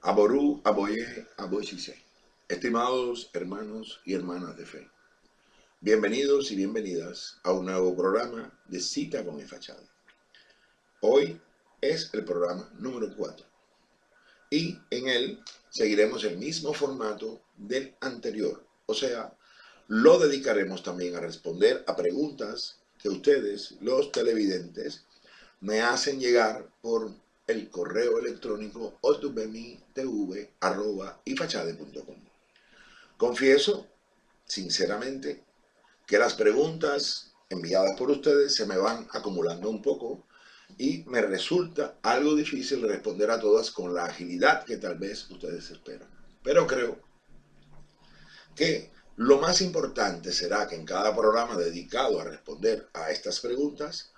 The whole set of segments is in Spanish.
Aború, aboyé, aboyise. Estimados hermanos y hermanas de fe, bienvenidos y bienvenidas a un nuevo programa de Cita con Ifachade. Hoy es el programa número 4 y en él seguiremos el mismo formato del anterior, o sea, lo dedicaremos también a responder a preguntas que ustedes, los televidentes, me hacen llegar por el correo electrónico otubemi.tv@ifachade.com. Confieso, sinceramente, que las preguntas enviadas por ustedes se me van acumulando un poco y me resulta algo difícil responder a todas con la agilidad que tal vez ustedes esperan. Pero creo que lo más importante será que en cada programa dedicado a responder a estas preguntas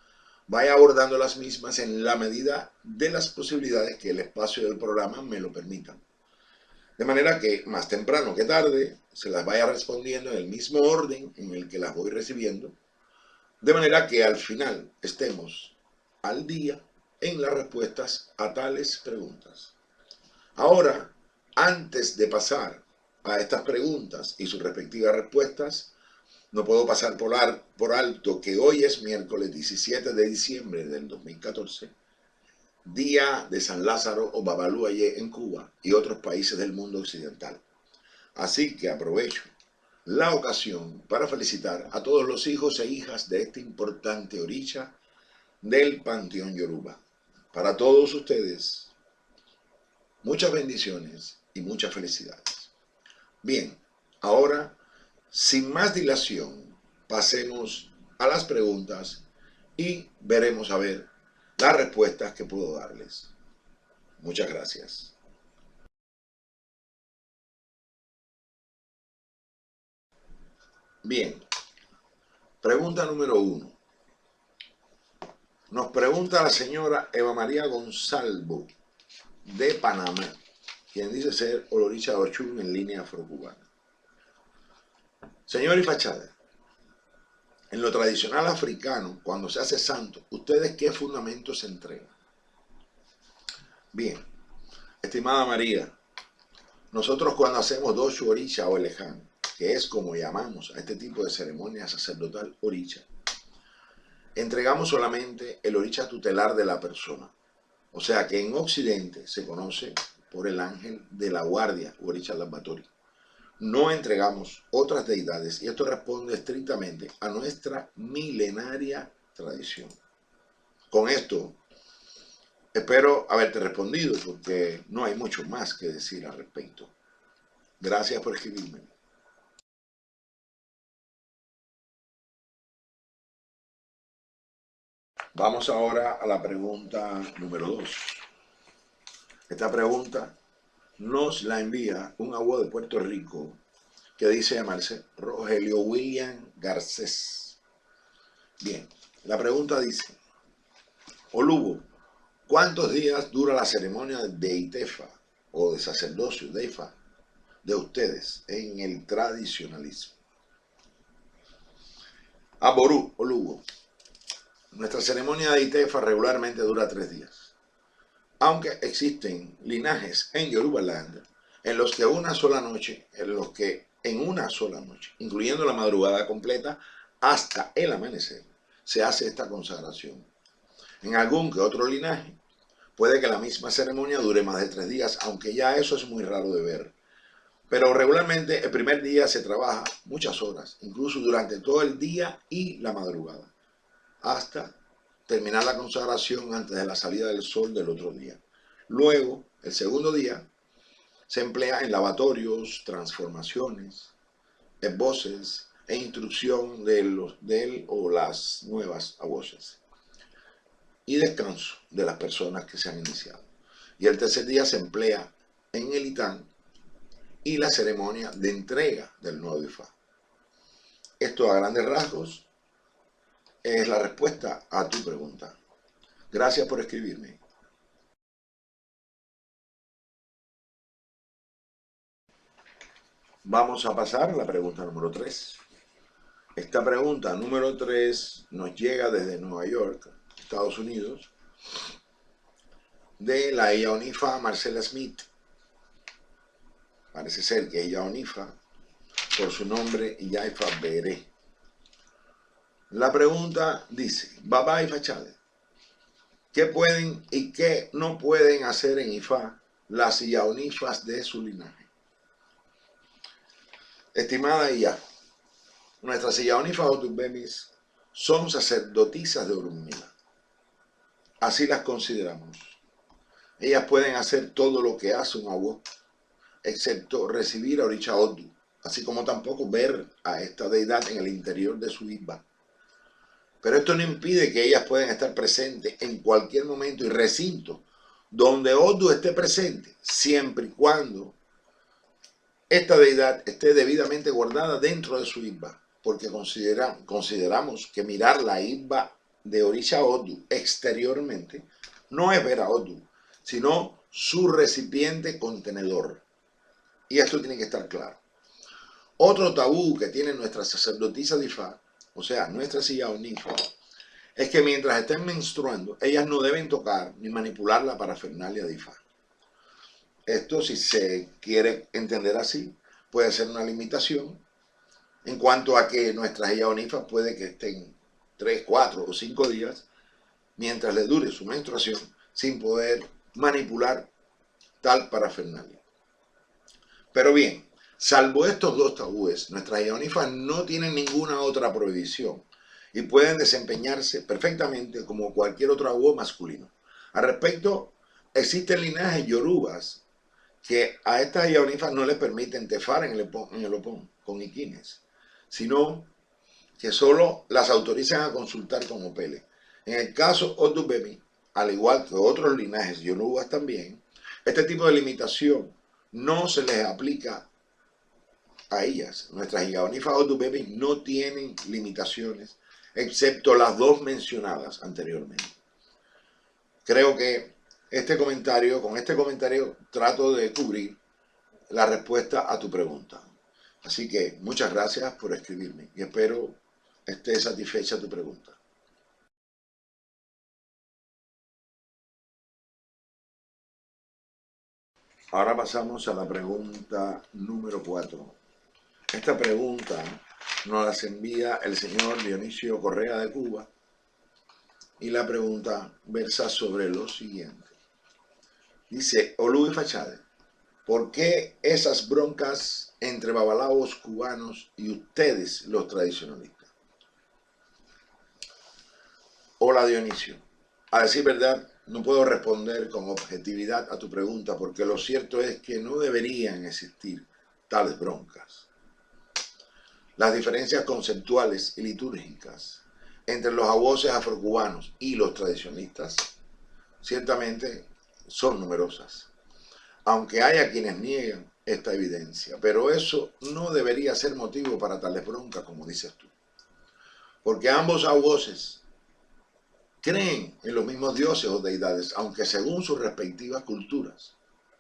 vaya abordando las mismas en la medida de las posibilidades que el espacio del programa me lo permita. De manera que más temprano que tarde se las vaya respondiendo en el mismo orden en el que las voy recibiendo, de manera que al final estemos al día en las respuestas a tales preguntas. Ahora, antes de pasar a estas preguntas y sus respectivas respuestas, no puedo pasar por alto que hoy es miércoles 17 de diciembre del 2014, día de San Lázaro o Babalú Ayé en Cuba y otros países del mundo occidental. Así que aprovecho la ocasión para felicitar a todos los hijos e hijas de este importante oricha del Panteón Yoruba. Para todos ustedes, muchas bendiciones y muchas felicidades. Bien, ahora, sin más dilación, pasemos a las preguntas y veremos a ver las respuestas que puedo darles. Muchas gracias. Bien, pregunta número 1. Nos pregunta la señora Eva María Gonzalvo de Panamá, quien dice ser Oloricha Ochun en línea afrocubana. Señor Ifachade, en lo tradicional africano, cuando se hace santo, ¿ustedes qué fundamentos se entregan? Bien, estimada María, nosotros cuando hacemos doshu oricha o eleján, que es como llamamos a este tipo de ceremonia sacerdotal oricha, entregamos solamente el oricha tutelar de la persona. O sea que en Occidente se conoce por el ángel de la guardia, oricha lambatori. No entregamos otras deidades y esto responde estrictamente a nuestra milenaria tradición. Con esto espero haberte respondido porque no hay mucho más que decir al respecto. Gracias por escribirme. Vamos ahora a la pregunta número 2. Esta pregunta nos la envía un abuelo de Puerto Rico que dice llamarse Rogelio William Garcés. Bien, la pregunta dice: Olubo, ¿cuántos días dura la ceremonia de Itefa o de sacerdocio de Ifa de ustedes en el tradicionalismo? Aború, Olubo, nuestra ceremonia de Itefa regularmente dura 3 días. Aunque existen linajes en Yorubaland en los que en una sola noche, incluyendo la madrugada completa hasta el amanecer, se hace esta consagración. En algún que otro linaje puede que la misma ceremonia dure más de 3 días, aunque ya eso es muy raro de ver. Pero regularmente el primer día se trabaja muchas horas, incluso durante todo el día y la madrugada, hasta terminar la consagración antes de la salida del sol del otro día. Luego, el segundo día, se emplea en lavatorios, transformaciones, esboces e instrucción de él o las nuevas voces y descanso de las personas que se han iniciado. Y el tercer día se emplea en el itán y la ceremonia de entrega del nuevo Ifá. Esto a grandes rasgos es la respuesta a tu pregunta. Gracias por escribirme. Vamos a pasar a la pregunta número 3. Esta pregunta número 3 nos llega desde Nueva York, Estados Unidos, de la Yaonifa Marcela Smith. Parece ser que es Yaonifa por su nombre Yaifa Beré. La pregunta dice: Baba Ifá Chade, ¿qué pueden y qué no pueden hacer en Ifá las Yaonifas de su linaje? Estimada Iya, nuestras Yaonifas Otubemis son sacerdotisas de Orunmila. Así las consideramos. Ellas pueden hacer todo lo que hace un awo, excepto recibir a Orisha Odu, así como tampoco ver a esta deidad en el interior de su isba. Pero esto no impide que ellas puedan estar presentes en cualquier momento y recinto donde Odu esté presente, siempre y cuando esta deidad esté debidamente guardada dentro de su isba, porque consideramos que mirar la isba de Orisha Odu exteriormente no es ver a Odu, sino su recipiente contenedor. Y esto tiene que estar claro. Otro tabú que tienen nuestras sacerdotisas de Ifá, o sea, nuestras Yaonifas, es que mientras estén menstruando, ellas no deben tocar ni manipular la parafernalia de Ifá. Esto, si se quiere entender así, puede ser una limitación en cuanto a que nuestras Yaonifas puede que estén 3, 4 o 5 días mientras le dure su menstruación sin poder manipular tal parafernalia. Pero bien, salvo estos dos tabúes, nuestras Yaonifas no tienen ninguna otra prohibición y pueden desempeñarse perfectamente como cualquier otro awo masculino. Al respecto, existen linajes yorubas que a estas Yaonifas no les permiten tefar en el opón con iquines, sino que solo las autorizan a consultar con opele. En el caso Odubemi, al igual que otros linajes yorubas también, este tipo de limitación no se les aplica a ellas. Nuestras Yaonifas Odubemi no tienen limitaciones, excepto las dos mencionadas anteriormente. Creo que con este comentario trato de cubrir la respuesta a tu pregunta. Así que muchas gracias por escribirme y espero esté satisfecha tu pregunta. Ahora pasamos a la pregunta número 4. Esta pregunta nos la envía el señor Dionisio Correa de Cuba y la pregunta versa sobre lo siguiente. Dice: Olu Ifá Chade, ¿por qué esas broncas entre babalaos cubanos y ustedes los tradicionalistas? Hola Dionisio, a decir verdad no puedo responder con objetividad a tu pregunta porque lo cierto es que no deberían existir tales broncas. Las diferencias conceptuales y litúrgicas entre los awoses afrocubanos y los tradicionalistas ciertamente son numerosas, aunque haya quienes niegan esta evidencia, pero eso no debería ser motivo para tales broncas como dices tú, porque ambos awoses creen en los mismos dioses o deidades, aunque según sus respectivas culturas.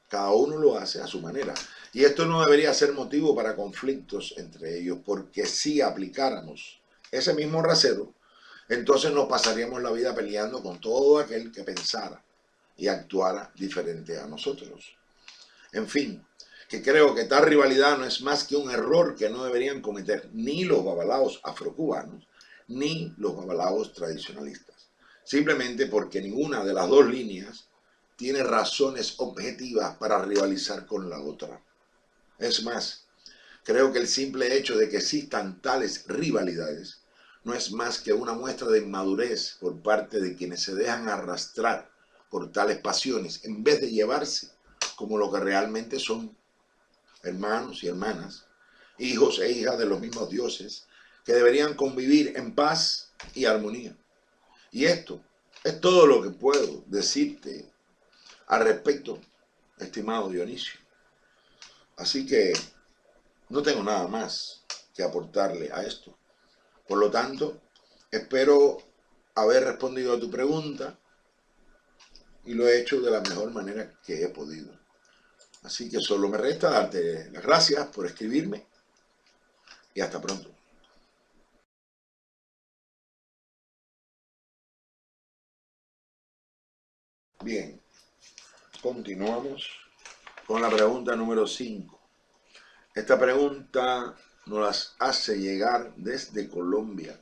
Cada uno lo hace a su manera. Y esto no debería ser motivo para conflictos entre ellos, porque si aplicáramos ese mismo rasero, entonces nos pasaríamos la vida peleando con todo aquel que pensara y actuara diferente a nosotros. En fin, que creo que tal rivalidad no es más que un error que no deberían cometer ni los babalaos afrocubanos ni los babalaos tradicionalistas. Simplemente porque ninguna de las dos líneas tiene razones objetivas para rivalizar con la otra. Es más, creo que el simple hecho de que existan tales rivalidades no es más que una muestra de inmadurez por parte de quienes se dejan arrastrar por tales pasiones en vez de llevarse como lo que realmente son, hermanos y hermanas, hijos e hijas de los mismos dioses, que deberían convivir en paz y armonía. Y esto es todo lo que puedo decirte al respecto, estimado Dionisio. Así que no tengo nada más que aportarle a esto. Por lo tanto, espero haber respondido a tu pregunta y lo he hecho de la mejor manera que he podido. Así que solo me resta darte las gracias por escribirme y hasta pronto. Bien, continuamos con la pregunta número 5. Esta pregunta nos las hace llegar desde Colombia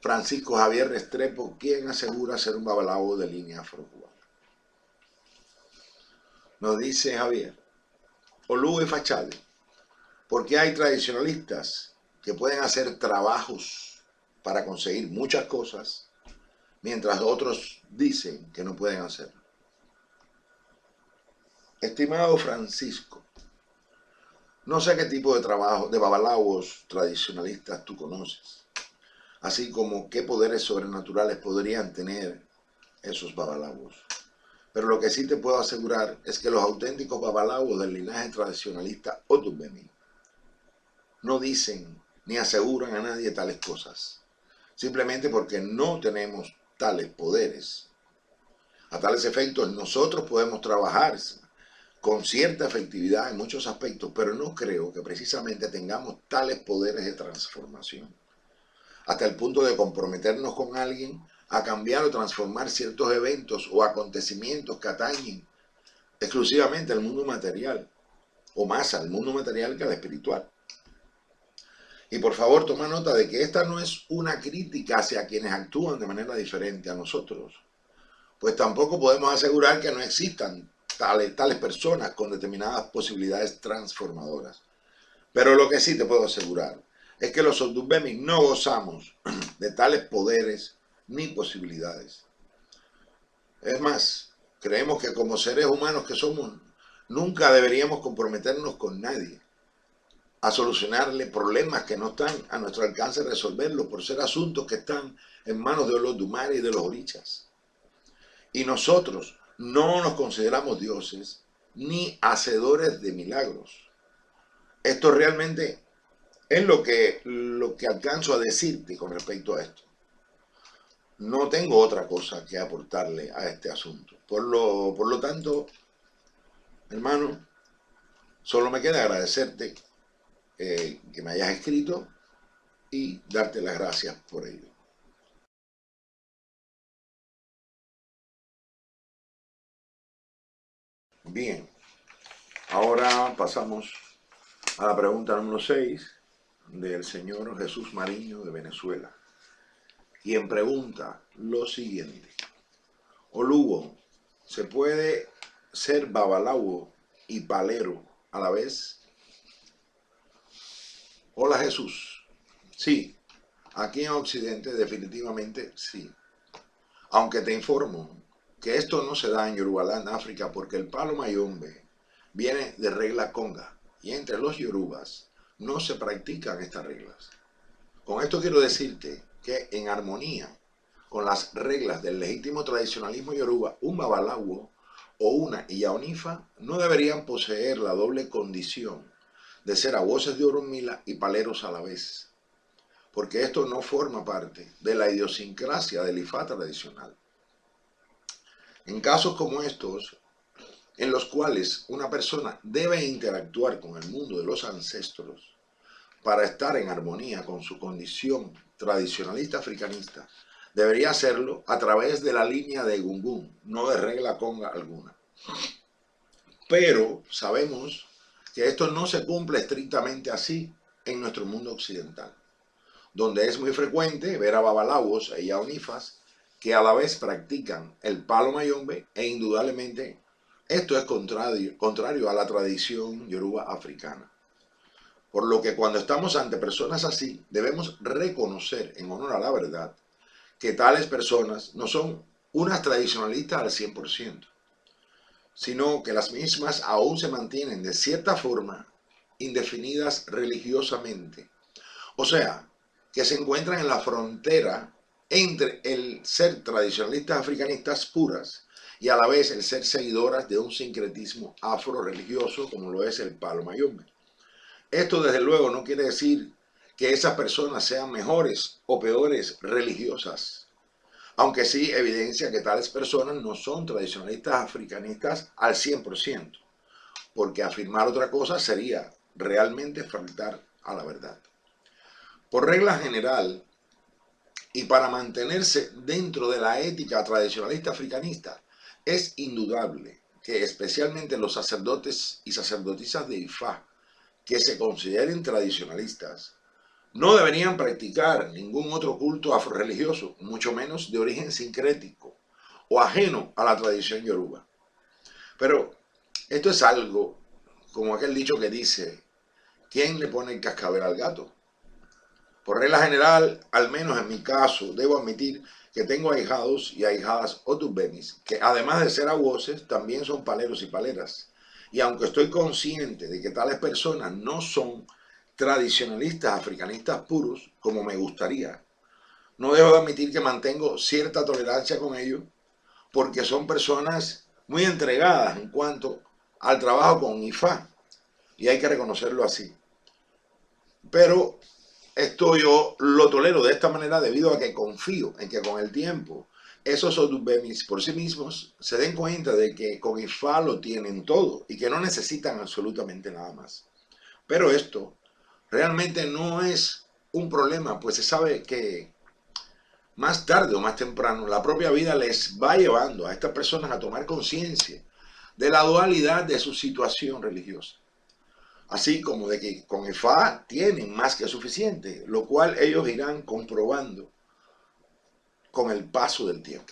Francisco Javier Restrepo, quien asegura ser un babalao de línea afrocubana. Nos dice Javier: Olú y Fachade, ¿por qué hay tradicionalistas que pueden hacer trabajos para conseguir muchas cosas, mientras otros dicen que no pueden hacerlo? Estimado Francisco, no sé qué tipo de trabajo de babalaos tradicionalistas tú conoces, así como qué poderes sobrenaturales podrían tener esos babalaos. Pero lo que sí te puedo asegurar es que los auténticos babalaos del linaje tradicionalista Otubemi no dicen ni aseguran a nadie tales cosas, simplemente porque no tenemos tales poderes. A tales efectos, nosotros podemos trabajar con cierta efectividad en muchos aspectos, pero no creo que precisamente tengamos tales poderes de transformación, hasta el punto de comprometernos con alguien a cambiar o transformar ciertos eventos o acontecimientos que atañen exclusivamente al mundo material, o más al mundo material que al espiritual. Y por favor, toma nota de que esta no es una crítica hacia quienes actúan de manera diferente a nosotros, pues tampoco podemos asegurar que no existan tales personas con determinadas posibilidades transformadoras. Pero lo que sí te puedo asegurar es que los Odubemis no gozamos de tales poderes ni posibilidades. Es más, creemos que como seres humanos que somos, nunca deberíamos comprometernos con nadie a solucionarle problemas que no están a nuestro alcance resolverlos por ser asuntos que están en manos de los Dumares y de los Orichas. Y nosotros no nos consideramos dioses ni hacedores de milagros. Esto realmente es lo que alcanzo a decirte con respecto a esto. No tengo otra cosa que aportarle a este asunto. Por lo tanto, hermano, solo me queda agradecerte que me hayas escrito y darte las gracias por ello. Bien, ahora pasamos a la pregunta número 6 del señor Jesús Mariño de Venezuela, quien pregunta lo siguiente: Olugo, ¿se puede ser babalao y palero a la vez? Hola Jesús. Sí, aquí en Occidente definitivamente sí. Aunque te informo que esto no se da en Yorubaland, África, porque el palo mayombe viene de regla conga y entre los yorubas no se practican estas reglas. Con esto quiero decirte que en armonía con las reglas del legítimo tradicionalismo yoruba, un babalao o una iyaonifa no deberían poseer la doble condición de ser aguoses de Orunmila y paleros a la vez, porque esto no forma parte de la idiosincrasia del Ifá tradicional. En casos como estos, en los cuales una persona debe interactuar con el mundo de los ancestros para estar en armonía con su condición tradicionalista africanista, debería hacerlo a través de la línea de Gungun, no de regla conga alguna. Pero sabemos que esto no se cumple estrictamente así en nuestro mundo occidental, donde es muy frecuente ver a babalaos e yaonifas que a la vez practican el palo mayombe e indudablemente esto es contrario a la tradición yoruba africana. Por lo que cuando estamos ante personas así, debemos reconocer, en honor a la verdad, que tales personas no son unas tradicionalistas al 100%, sino que las mismas aún se mantienen de cierta forma indefinidas religiosamente. O sea, que se encuentran en la frontera entre el ser tradicionalistas africanistas puras y a la vez el ser seguidoras de un sincretismo afro-religioso como lo es el Palo Mayombe. Esto desde luego no quiere decir que esas personas sean mejores o peores religiosas, aunque sí evidencia que tales personas no son tradicionalistas africanistas al 100%, porque afirmar otra cosa sería realmente faltar a la verdad. Por regla general, y para mantenerse dentro de la ética tradicionalista africanista, es indudable que especialmente los sacerdotes y sacerdotisas de Ifá que se consideren tradicionalistas no deberían practicar ningún otro culto afrorreligioso, mucho menos de origen sincrético o ajeno a la tradición yoruba. Pero esto es algo como aquel dicho que dice, ¿quién le pone el cascabel al gato? Por regla general, al menos en mi caso, debo admitir que tengo ahijados y ahijadas otubemis, que además de ser aguoses, también son paleros y paleras. Y aunque estoy consciente de que tales personas no son tradicionalistas africanistas puros, como me gustaría, no dejo de admitir que mantengo cierta tolerancia con ellos, porque son personas muy entregadas en cuanto al trabajo con Ifá, y hay que reconocerlo así. Pero esto yo lo tolero de esta manera debido a que confío en que con el tiempo esos otubemis por sí mismos se den cuenta de que con Ifá lo tienen todo y que no necesitan absolutamente nada más. Pero esto realmente no es un problema, pues se sabe que más tarde o más temprano la propia vida les va llevando a estas personas a tomar conciencia de la dualidad de su situación religiosa. Así como de que con Ifá tienen más que suficiente, lo cual ellos irán comprobando con el paso del tiempo.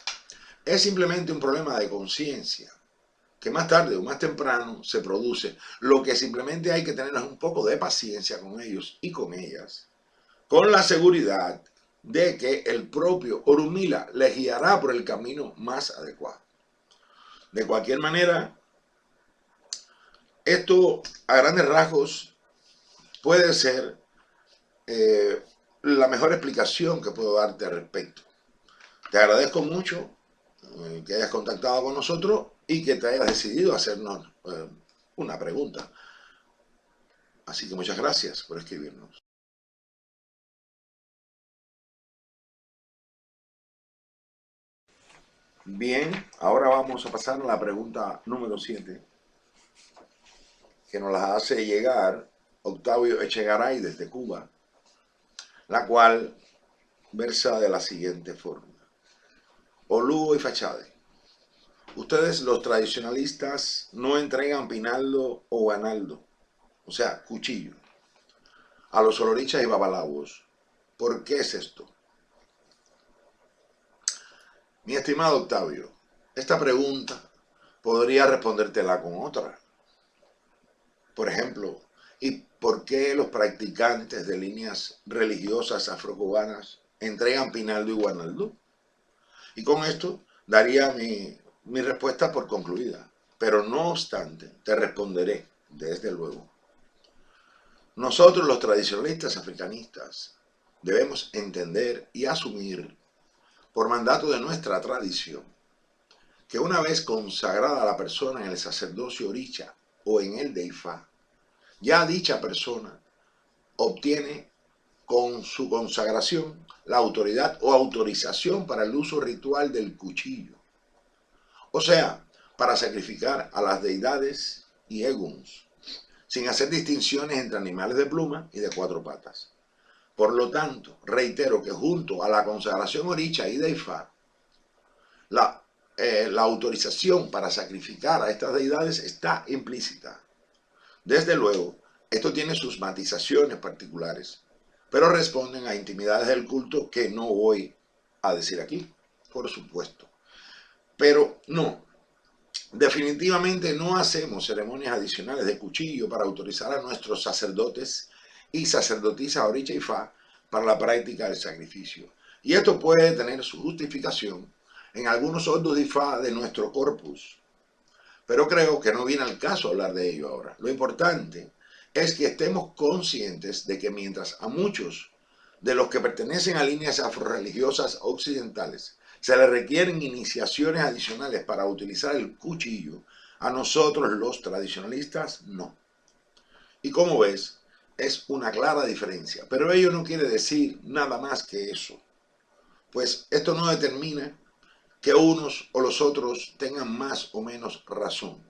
Es simplemente un problema de conciencia, que más tarde o más temprano se produce. Lo que simplemente hay que tener es un poco de paciencia con ellos y con ellas, con la seguridad de que el propio Orunmila les guiará por el camino más adecuado. De cualquier manera, esto a grandes rasgos puede ser la mejor explicación que puedo darte al respecto. Te agradezco mucho que hayas contactado con nosotros y que te hayas decidido hacernos una pregunta. Así que muchas gracias por escribirnos. Bien, ahora vamos a pasar a la pregunta número 7, que nos la hace llegar Octavio Echegaray desde Cuba, la cual versa de la siguiente forma. Olugo y Fachade. Ustedes los tradicionalistas no entregan pinaldo o guanaldo, o sea, cuchillo, a los olorichas y babalawos. ¿Por qué es esto? Mi estimado Octavio, esta pregunta podría respondértela con otra. Por ejemplo, ¿y por qué los practicantes de líneas religiosas afrocubanas entregan pinaldo y guanaldo? Y con esto daría mi respuesta por concluida. Pero no obstante, te responderé, desde luego. Nosotros los tradicionalistas africanistas debemos entender y asumir, por mandato de nuestra tradición, que una vez consagrada la persona en el sacerdocio oricha o en el de Ifá, ya dicha persona obtiene con su consagración la autoridad o autorización para el uso ritual del cuchillo, o sea, para sacrificar a las deidades y eguns, sin hacer distinciones entre animales de pluma y de cuatro patas. Por lo tanto, reitero que junto a la consagración oricha y de Ifá, la autorización para sacrificar a estas deidades está implícita. Desde luego, esto tiene sus matizaciones particulares, pero responden a intimidades del culto que no voy a decir aquí, por supuesto. Pero no, definitivamente no hacemos ceremonias adicionales de cuchillo para autorizar a nuestros sacerdotes y sacerdotisas oricha y Ifá para la práctica del sacrificio. Y esto puede tener su justificación en algunos ordos de Ifá de nuestro corpus, pero creo que no viene al caso hablar de ello ahora. Lo importante es que estemos conscientes de que mientras a muchos de los que pertenecen a líneas afroreligiosas occidentales se le requieren iniciaciones adicionales para utilizar el cuchillo. A nosotros los tradicionalistas no. Y como ves, es una clara diferencia. Pero ello no quiere decir nada más que eso. Pues esto no determina que unos o los otros tengan más o menos razón.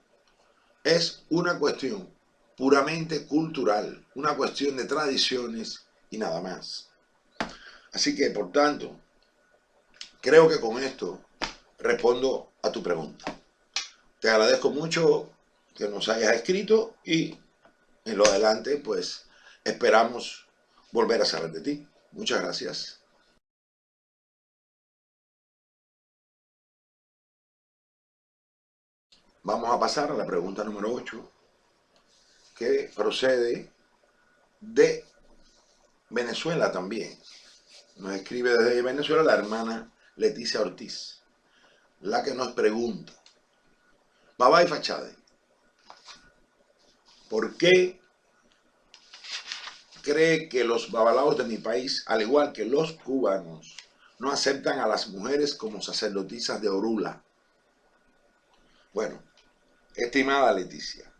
Es una cuestión puramente cultural, una cuestión de tradiciones y nada más. Así que, por tanto, creo que con esto respondo a tu pregunta. Te agradezco mucho que nos hayas escrito y en lo adelante, pues, esperamos volver a saber de ti. Muchas gracias. Vamos a pasar a la pregunta número 8, que procede de Venezuela también. Nos escribe desde Venezuela la hermana Leticia Ortiz, la que nos pregunta: Baba y Fachade, ¿por qué cree que los babalaos de mi país, al igual que los cubanos, no aceptan a las mujeres como sacerdotisas de Orula? Bueno, estimada Leticia,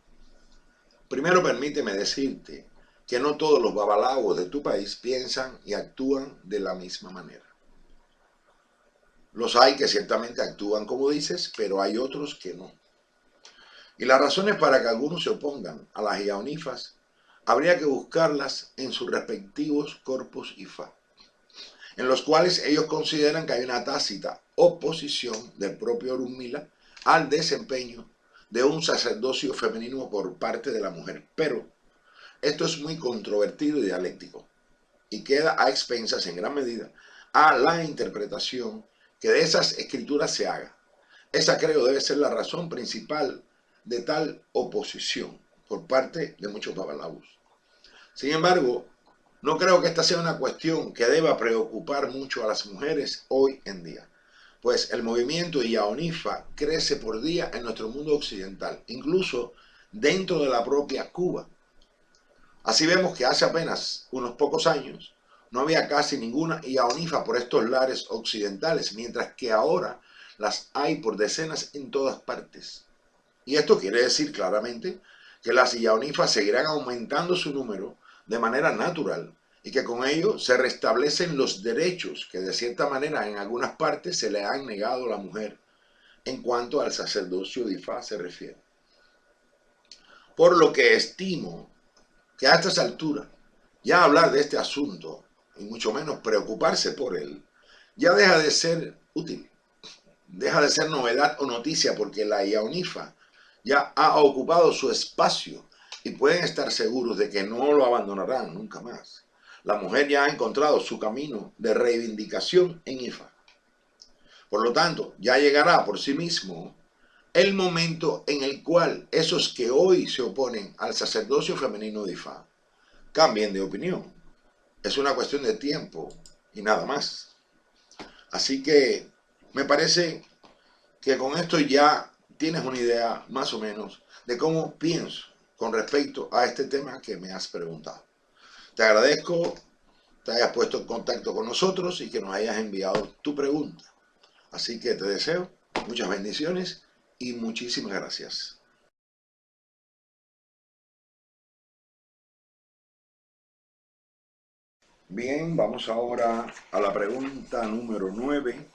primero permíteme decirte que no todos los babalaos de tu país piensan y actúan de la misma manera. Los hay que ciertamente actúan como dices, pero hay otros que no. Y las razones para que algunos se opongan a las yaunifas habría que buscarlas en sus respectivos corpus IFA, en los cuales ellos consideran que hay una tácita oposición del propio Orunmila al desempeño de un sacerdocio femenino por parte de la mujer. Pero esto es muy controvertido y dialéctico, y queda a expensas en gran medida a la interpretación que de esas escrituras se haga. Esa creo debe ser la razón principal de tal oposición por parte de muchos babalaos. Sin embargo, no creo que esta sea una cuestión que deba preocupar mucho a las mujeres hoy en día, pues el movimiento yaonifa crece por día en nuestro mundo occidental, incluso dentro de la propia Cuba. Así vemos que hace apenas unos pocos años no había casi ninguna yaonifa por estos lares occidentales, mientras que ahora las hay por decenas en todas partes. Y esto quiere decir claramente que las yaonifas seguirán aumentando su número de manera natural y que con ello se restablecen los derechos que de cierta manera en algunas partes se le han negado a la mujer en cuanto al sacerdocio de Ifá se refiere. Por lo que estimo que a estas alturas ya hablar de este asunto y mucho menos preocuparse por él ya deja de ser útil, deja de ser novedad o noticia, porque la yaonifa ya ha ocupado su espacio y pueden estar seguros de que no lo abandonarán nunca más. La mujer ya ha encontrado su camino de reivindicación en Ifa. Por lo tanto, ya llegará por sí mismo el momento en el cual esos que hoy se oponen al sacerdocio femenino de Ifa cambien de opinión. Es una cuestión de tiempo y nada más. Así que me parece que con esto ya tienes una idea más o menos de cómo pienso con respecto a este tema que me has preguntado. Te agradezco te hayas puesto en contacto con nosotros y que nos hayas enviado tu pregunta. Así que te deseo muchas bendiciones y muchísimas gracias. Bien, vamos ahora a la pregunta número 9,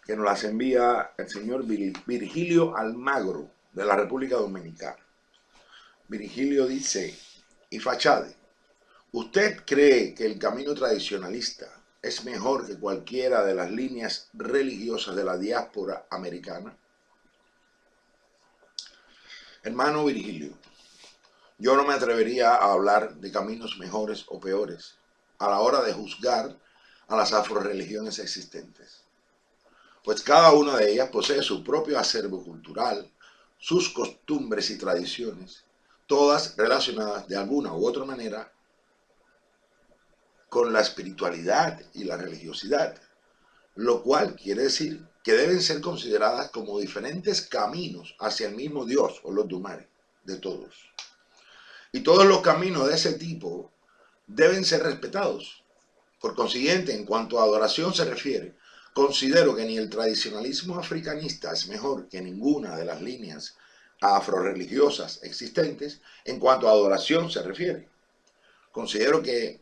que nos las envía el señor Virgilio Almagro, de la República Dominicana. Virgilio dice: y Fachade, ¿usted cree que el camino tradicionalista es mejor que cualquiera de las líneas religiosas de la diáspora americana? Hermano Virgilio, yo no me atrevería a hablar de caminos mejores o peores a la hora de juzgar a las afrorreligiones existentes, pues cada una de ellas posee su propio acervo cultural, sus costumbres y tradiciones, todas relacionadas de alguna u otra manera con la espiritualidad y la religiosidad, lo cual quiere decir que deben ser consideradas como diferentes caminos hacia el mismo Dios o los Dumare de todos. Y todos los caminos de ese tipo deben ser respetados. Por consiguiente, en cuanto a adoración se refiere, considero que ni el tradicionalismo africanista es mejor que ninguna de las líneas afroreligiosas existentes en cuanto a adoración se refiere. Considero que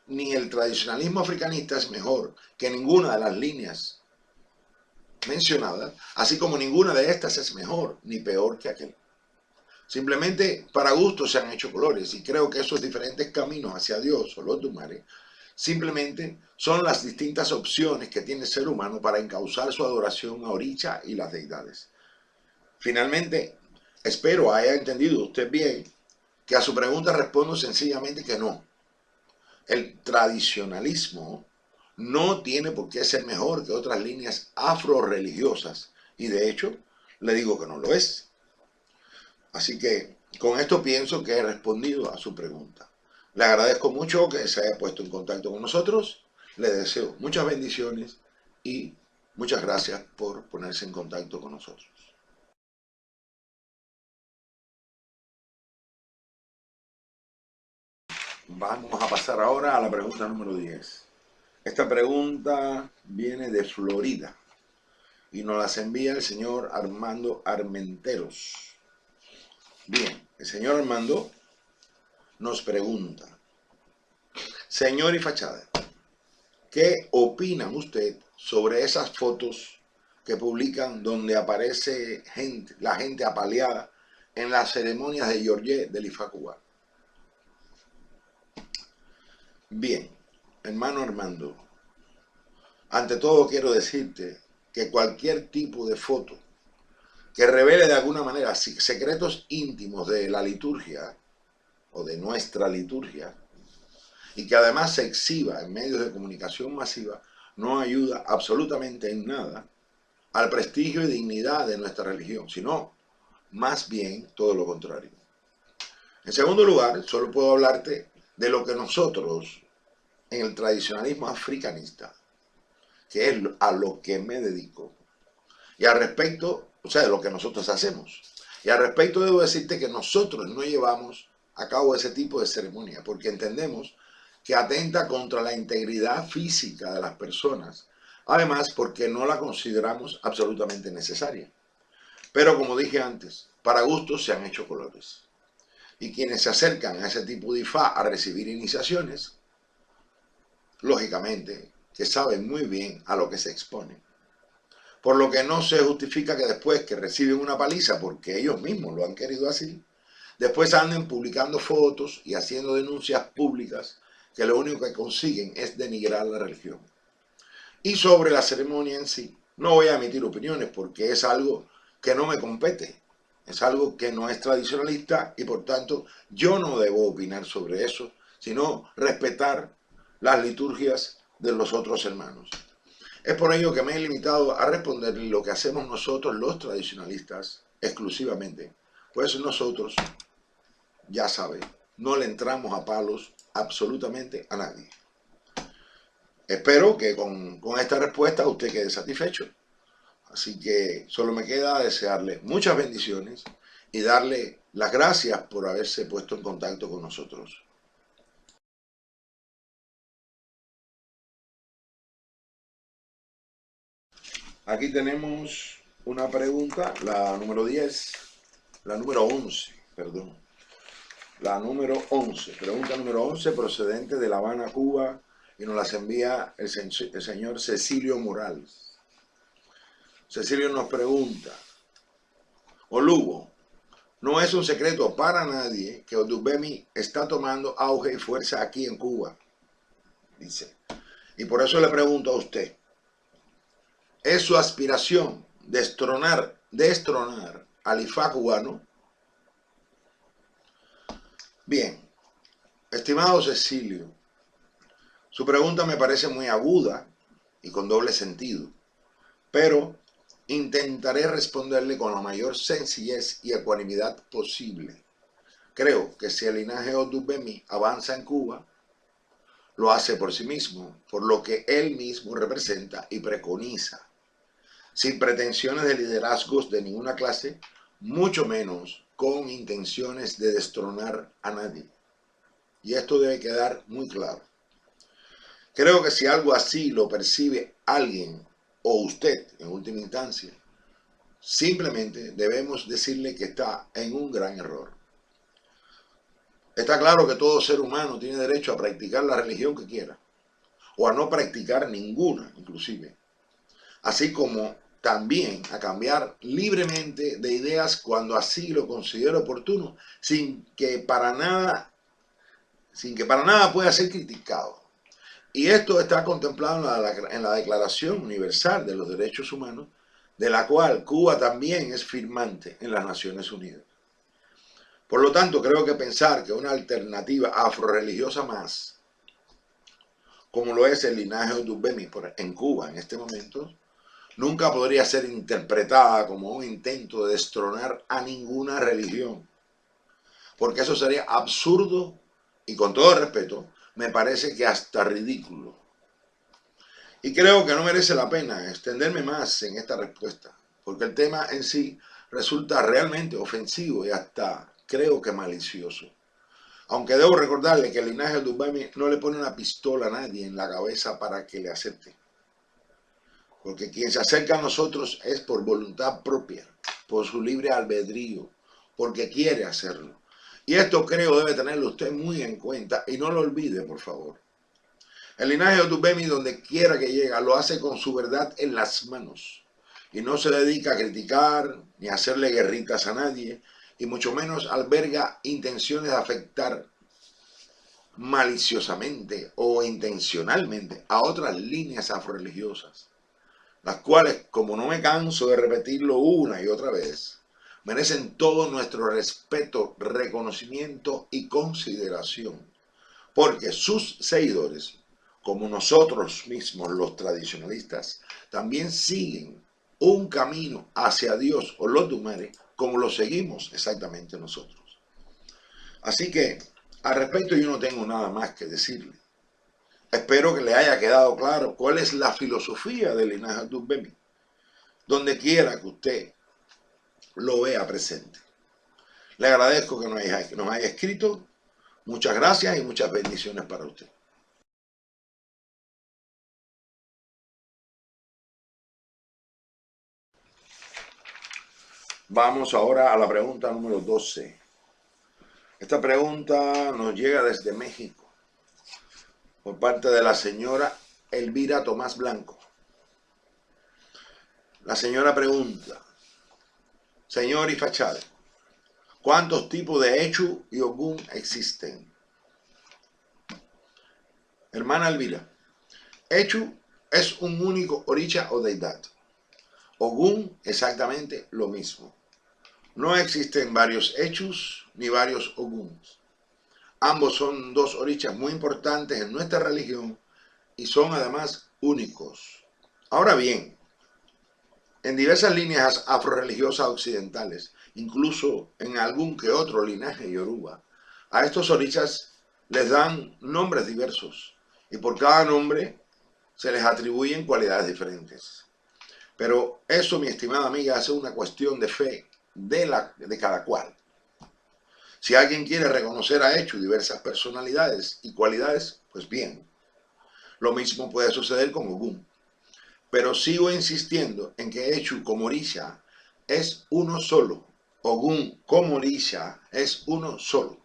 ni el tradicionalismo africanista es mejor que ninguna de las líneas mencionadas, así como ninguna de estas es mejor ni peor que aquel. Simplemente para gusto se han hecho colores y creo que esos diferentes caminos hacia Dios o los Dumare simplemente son las distintas opciones que tiene el ser humano para encauzar su adoración a Oricha y las deidades. Finalmente, espero haya entendido usted bien que a su pregunta respondo sencillamente que no. El tradicionalismo no tiene por qué ser mejor que otras líneas afroreligiosas y de hecho le digo que no lo es. Así que con esto pienso que he respondido a su pregunta. Le agradezco mucho que se haya puesto en contacto con nosotros, le deseo muchas bendiciones y muchas gracias por ponerse en contacto con nosotros. Vamos a pasar ahora a la pregunta número 10. Esta pregunta viene de Florida y nos las envía el señor Armando Armenteros. Bien, el señor Armando nos pregunta: señor Ifachada, ¿qué opina usted sobre esas fotos que publican donde aparece la gente apaleada en las ceremonias de Yorye del Ifá cubano? Bien, hermano Armando, ante todo quiero decirte que cualquier tipo de foto que revele de alguna manera secretos íntimos de la liturgia o de nuestra liturgia y que además se exhiba en medios de comunicación masiva no ayuda absolutamente en nada al prestigio y dignidad de nuestra religión, sino más bien todo lo contrario. En segundo lugar, solo puedo hablarte de lo que nosotros en el tradicionalismo africanista, que es a lo que me dedico, y al respecto, o sea, de lo que nosotros hacemos. Y al respecto debo decirte que nosotros no llevamos a cabo ese tipo de ceremonia, porque entendemos que atenta contra la integridad física de las personas, además porque no la consideramos absolutamente necesaria. Pero como dije antes, para gustos se han hecho colores. Y quienes se acercan a ese tipo de Ifá a recibir iniciaciones, lógicamente que saben muy bien a lo que se exponen. Por lo que no se justifica que después que reciben una paliza porque ellos mismos lo han querido así, después anden publicando fotos y haciendo denuncias públicas que lo único que consiguen es denigrar la religión. Y sobre la ceremonia en sí, no voy a emitir opiniones porque es algo que no me compete, es algo que no es tradicionalista y por tanto yo no debo opinar sobre eso, sino respetar las liturgias de los otros hermanos. Es por ello que me he limitado a responder lo que hacemos nosotros los tradicionalistas exclusivamente, pues nosotros, ya sabe, no le entramos a palos absolutamente a nadie. Espero que con esta respuesta usted quede satisfecho. Así que solo me queda desearle muchas bendiciones y darle las gracias por haberse puesto en contacto con nosotros. Aquí tenemos una pregunta, la número 10, la número 11, perdón. La número 11, pregunta número 11, procedente de La Habana, Cuba, y nos las envía el señor Cecilio Morales. Cecilio nos pregunta: Olugo, no es un secreto para nadie que Odubemi está tomando auge y fuerza aquí en Cuba, dice. Y por eso le pregunto a usted, ¿es su aspiración destronar al Ifá cubano? Bien, estimado Cecilio, su pregunta me parece muy aguda y con doble sentido, pero intentaré responderle con la mayor sencillez y ecuanimidad posible. Creo que si el linaje Odubemi avanza en Cuba, lo hace por sí mismo, por lo que él mismo representa y preconiza, sin pretensiones de liderazgos de ninguna clase, mucho menos con intenciones de destronar a nadie. Y esto debe quedar muy claro. Creo que si algo así lo percibe alguien o usted en última instancia, simplemente debemos decirle que está en un gran error. Está claro que todo ser humano tiene derecho a practicar la religión que quiera, o a no practicar ninguna, inclusive, así como también a cambiar libremente de ideas cuando así lo considere oportuno, sin que para nada pueda ser criticado. Y esto está contemplado en la Declaración Universal de los Derechos Humanos, de la cual Cuba también es firmante en las Naciones Unidas. Por lo tanto, creo que pensar que una alternativa afrorreligiosa más, como lo es el linaje Odubemi en Cuba en este momento, nunca podría ser interpretada como un intento de destronar a ninguna religión, porque eso sería absurdo y, con todo respeto, me parece que hasta ridículo. Y creo que no merece la pena extenderme más en esta respuesta, porque el tema en sí resulta realmente ofensivo y hasta creo que malicioso. Aunque debo recordarle que el linaje Odubemi no le pone una pistola a nadie en la cabeza para que le acepte. Porque quien se acerca a nosotros es por voluntad propia, por su libre albedrío, porque quiere hacerlo. Y esto creo debe tenerlo usted muy en cuenta y no lo olvide, por favor. El linaje de Odubemi, donde quiera que llega, lo hace con su verdad en las manos y no se dedica a criticar ni a hacerle guerritas a nadie, y mucho menos alberga intenciones de afectar maliciosamente o intencionalmente a otras líneas afroreligiosas, las cuales, como no me canso de repetirlo una y otra vez, merecen todo nuestro respeto, reconocimiento y consideración, porque sus seguidores, como nosotros mismos los tradicionalistas, también siguen un camino hacia Dios o los Dumare, como lo seguimos exactamente nosotros. Así que, al respecto, yo no tengo nada más que decirle. Espero que le haya quedado claro cuál es la filosofía del linaje Odubemi, donde quiera que usted lo vea presente. Le agradezco que nos haya escrito. Muchas gracias y muchas bendiciones para usted. Vamos ahora a la pregunta número 12. Esta pregunta nos llega desde México, por parte de la señora Elvira Tomás Blanco. La señora pregunta: señor Ifachade, ¿cuántos tipos de Echu y Ogún existen? Hermana Elvira, Echu es un único oricha o deidad. Ogún exactamente lo mismo. No existen varios Echus ni varios Oguns. Ambos son dos orichas muy importantes en nuestra religión y son además únicos. Ahora bien, en diversas líneas afroreligiosas occidentales, incluso en algún que otro linaje yoruba, a estos orichas les dan nombres diversos y por cada nombre se les atribuyen cualidades diferentes. Pero eso, mi estimada amiga, es una cuestión de fe de cada cual. Si alguien quiere reconocer a Echu diversas personalidades y cualidades, pues bien. Lo mismo puede suceder con Ogún. Pero sigo insistiendo en que Echu como orisha es uno solo. Ogún como orisha es uno solo.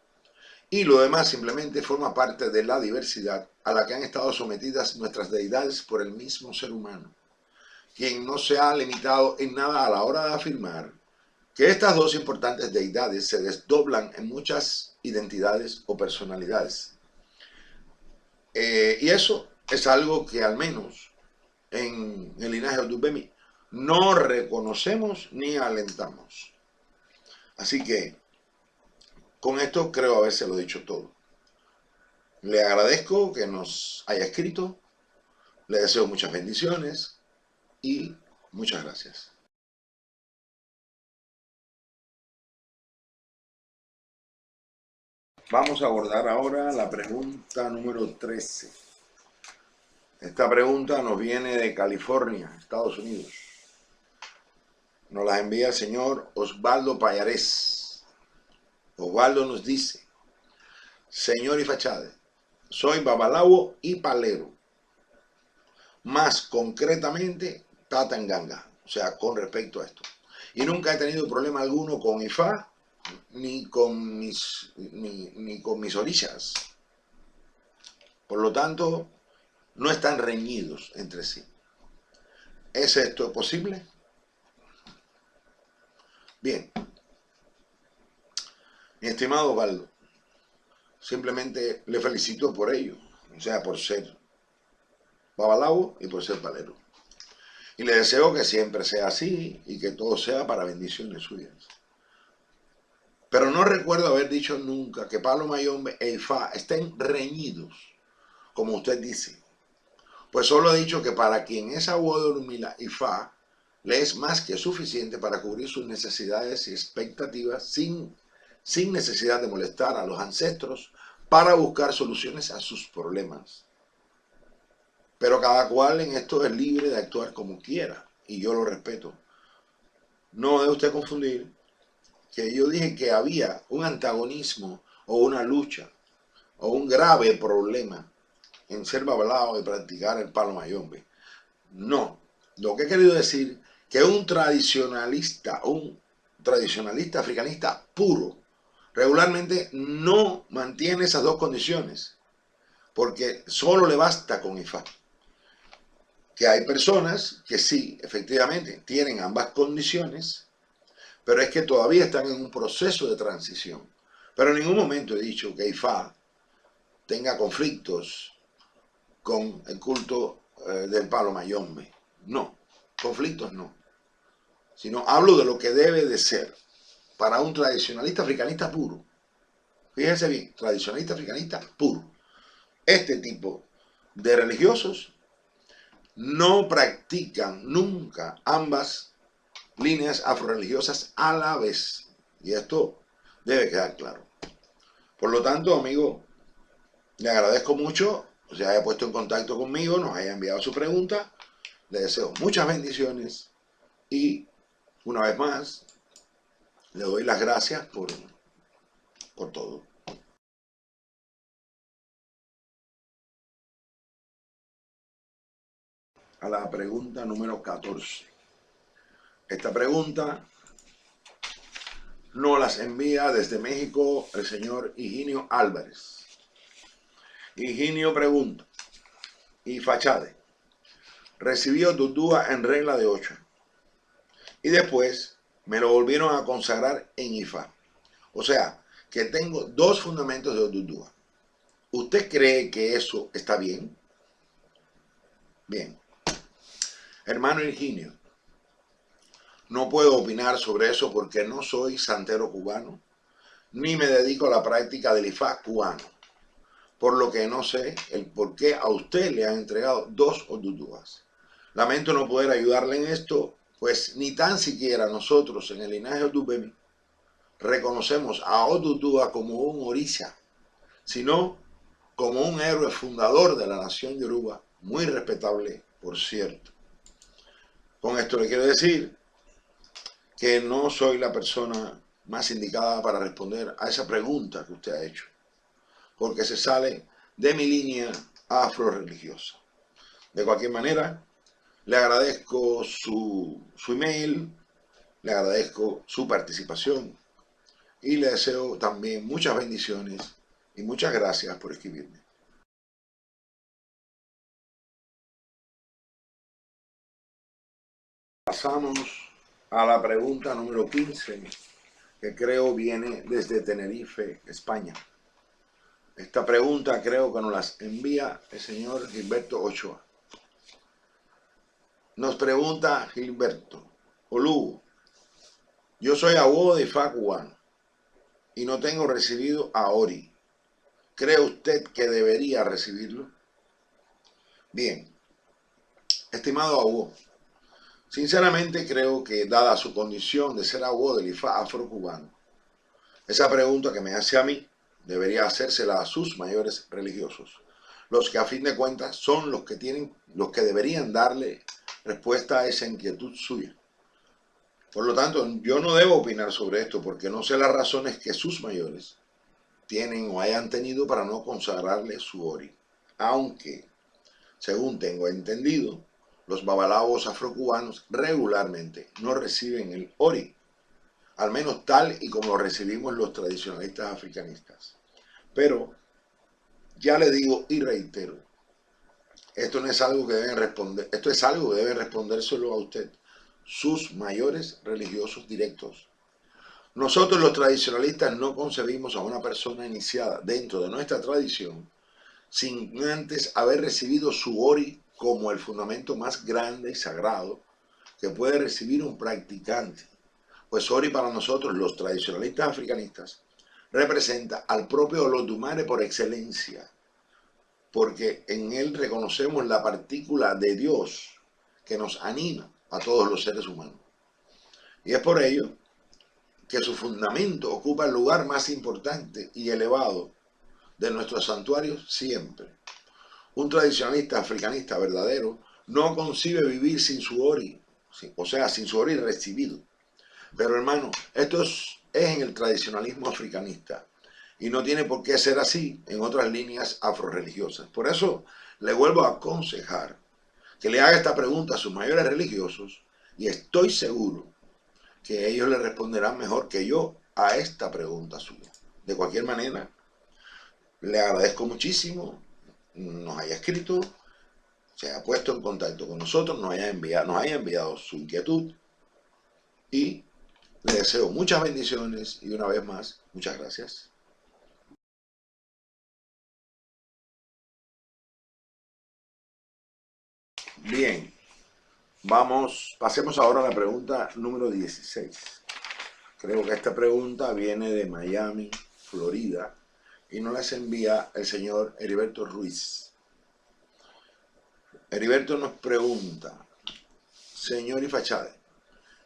Y lo demás simplemente forma parte de la diversidad a la que han estado sometidas nuestras deidades por el mismo ser humano, quien no se ha limitado en nada a la hora de afirmar que estas dos importantes deidades se desdoblan en muchas identidades o personalidades. Y eso es algo que al menos en el linaje Odubemi no reconocemos ni alentamos. Así que con esto creo habérselo dicho todo. Le agradezco que nos haya escrito, le deseo muchas bendiciones y muchas gracias. Vamos a abordar ahora la pregunta número 13. Esta pregunta nos viene de California, Estados Unidos. Nos la envía el señor Osvaldo Payarés. Osvaldo nos dice: señor Ifachade, soy babalawo y palero. más concretamente Tata Nganga, o sea, con respecto a esto. Y nunca he tenido problema alguno con Ifá ni con mis orishas. Por lo tanto, no están reñidos entre sí. ¿Es esto posible? Bien. Mi estimado Osvaldo, simplemente le felicito por ello, o sea, por ser babalao y por ser palero. Y le deseo que siempre sea así y que todo sea para bendiciones suyas. Pero no recuerdo haber dicho nunca que Palo Mayombe e Ifá estén reñidos, como usted dice. Pues solo he dicho que para quien es Agua de Orunmila, Ifá le es más que suficiente para cubrir sus necesidades y expectativas sin necesidad de molestar a los ancestros para buscar soluciones a sus problemas. Pero cada cual en esto es libre de actuar como quiera y yo lo respeto. No debe usted confundir que yo dije que había un antagonismo o una lucha o un grave problema en ser babalao y practicar el Palo Mayombe. No, lo que he querido decir que un tradicionalista africanista puro regularmente no mantiene esas dos condiciones porque solo le basta con Ifá. Que hay personas que sí, efectivamente, tienen ambas condiciones, pero es que todavía están en un proceso de transición. Pero en ningún momento he dicho que Ifá tenga conflictos con el culto del Palo Mayombe. No, conflictos no. Sino hablo de lo que debe de ser para un tradicionalista africanista puro. Fíjense bien, tradicionalista africanista puro. Este tipo de religiosos no practican nunca ambas líneas afroreligiosas a la vez. Y esto debe quedar claro. Por lo tanto, amigo, le agradezco mucho que se haya puesto en contacto conmigo, nos haya enviado su pregunta. Le deseo muchas bendiciones y, una vez más, le doy las gracias por todo. A la pregunta número 14. Esta pregunta nos las envía desde México el señor Higinio Álvarez. Higinio pregunta: y Fachade recibió Dudúa en regla de 8 y después me lo volvieron a consagrar en Ifá. O sea, que tengo dos fundamentos de Dudúa. ¿Usted cree que eso está bien? Bien. Hermano Higinio, no puedo opinar sobre eso porque no soy santero cubano, ni me dedico a la práctica del Ifá cubano, por lo que no sé el por qué a usted le han entregado dos Odudúas. Lamento no poder ayudarle en esto, pues ni tan siquiera nosotros en el linaje Odubemi reconocemos a Odudúa como un orisha, sino como un héroe fundador de la nación yoruba, muy respetable, por cierto. Con esto le quiero decir que no soy la persona más indicada para responder a esa pregunta que usted ha hecho, porque se sale de mi línea afro-religiosa. De cualquier manera, le agradezco su email, le agradezco su participación y le deseo también muchas bendiciones y muchas gracias por escribirme. Pasamos a la pregunta número 15, que creo viene desde Tenerife, España. Esta pregunta creo que nos las envía el señor Gilberto Ochoa. Nos pregunta Gilberto: Olugo, yo soy abogado de Ifá cubano y no tengo recibido a Ori. ¿Cree usted que debería recibirlo? Bien, estimado abogado, sinceramente creo que dada su condición de ser abogado del Ifá afrocubano, esa pregunta que me hace a mí debería hacérsela a sus mayores religiosos, los que a fin de cuentas son los que deberían darle respuesta a esa inquietud suya. Por lo tanto, yo no debo opinar sobre esto porque no sé las razones que sus mayores tienen o hayan tenido para no consagrarle su Ori. Aunque Según tengo entendido, los babalawos afrocubanos regularmente no reciben el ori, al menos tal y como lo recibimos los tradicionalistas africanistas. Pero ya le digo y reitero, esto no es algo que deben responder, esto es algo que deben responder solo a usted, sus mayores religiosos directos. Nosotros los tradicionalistas no concebimos a una persona iniciada dentro de nuestra tradición sin antes haber recibido su ori como el fundamento más grande y sagrado que puede recibir un practicante. Pues ori para nosotros los tradicionalistas africanistas representa al propio Olodumare por excelencia, porque en él reconocemos la partícula de Dios que nos anima a todos los seres humanos. Y es por ello que su fundamento ocupa el lugar más importante y elevado de nuestros santuarios siempre. Un tradicionalista africanista verdadero no concibe vivir sin su ori, o sea, sin su ori recibido. Pero hermano, esto es en el tradicionalismo africanista y no tiene por qué ser así en otras líneas afroreligiosas. Por eso le vuelvo a aconsejar que le haga esta pregunta a sus mayores religiosos y estoy seguro que ellos le responderán mejor que yo a esta pregunta suya. De cualquier manera, le agradezco muchísimo, nos haya escrito, se haya puesto en contacto con nosotros, nos haya enviado su inquietud y le deseo muchas bendiciones y una vez más, muchas gracias. Bien, pasemos ahora a la pregunta número 16. Creo que esta pregunta viene de Miami, Florida, y nos las envía el señor Heriberto Ruiz. Heriberto nos pregunta: señor Ifachade,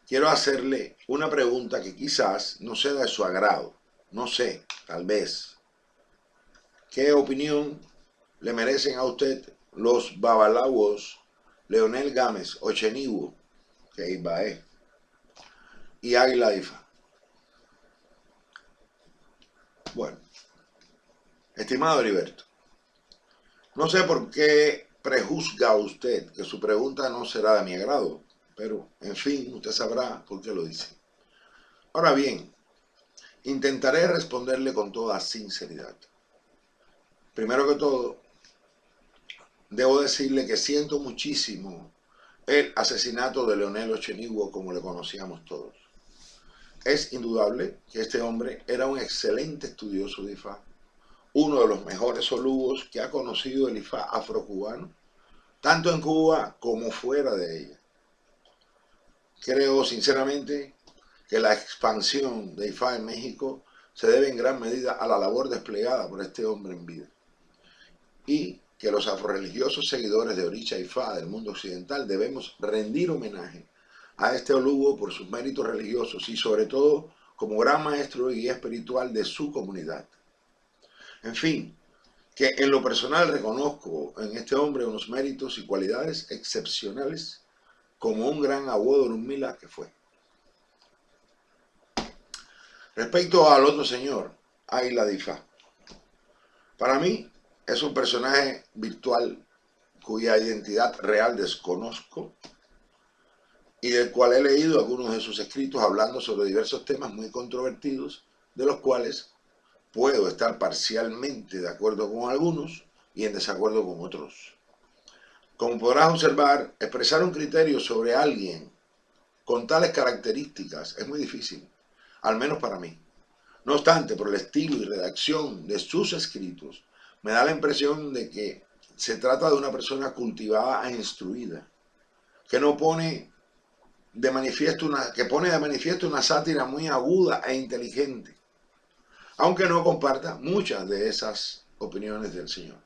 quiero hacerle una pregunta que quizás no sea de su agrado, no sé, tal vez. ¿Qué opinión le merecen a usted los babalawos Leonel Gámez, Ocheniwo, que Ibaé, y Águila Difa? Bueno, estimado Heriberto, no sé por qué prejuzga usted que su pregunta no será de mi agrado, pero en fin, usted sabrá por qué lo dice. Ahora bien, intentaré responderle con toda sinceridad. Primero que todo, debo decirle que siento muchísimo el asesinato de Leonel Ocheniwo como le conocíamos todos. Es indudable que este hombre era un excelente estudioso de Ifá, uno de los mejores olugos que ha conocido el Ifá afrocubano, tanto en Cuba como fuera de ella. Creo sinceramente que la expansión de Ifá en México se debe en gran medida a la labor desplegada por este hombre en vida, y que los afrorreligiosos seguidores de Oricha Ifá del mundo occidental debemos rendir homenaje a este olugo por sus méritos religiosos y sobre todo como gran maestro y guía espiritual de su comunidad. En fin, que en lo personal reconozco en este hombre unos méritos y cualidades excepcionales como un gran abuelo Orunmila que fue. Respecto al otro señor, Águila Difa, para mí es un personaje virtual cuya identidad real desconozco y del cual he leído algunos de sus escritos hablando sobre diversos temas muy controvertidos, de los cuales puedo estar parcialmente de acuerdo con algunos y en desacuerdo con otros. Como podrás observar, expresar un criterio sobre alguien con tales características es muy difícil, al menos para mí. No obstante, por el estilo y redacción de sus escritos, me da la impresión de que se trata de una persona cultivada e instruida, que pone de manifiesto una sátira muy aguda e inteligente, aunque no comparta muchas de esas opiniones del señor.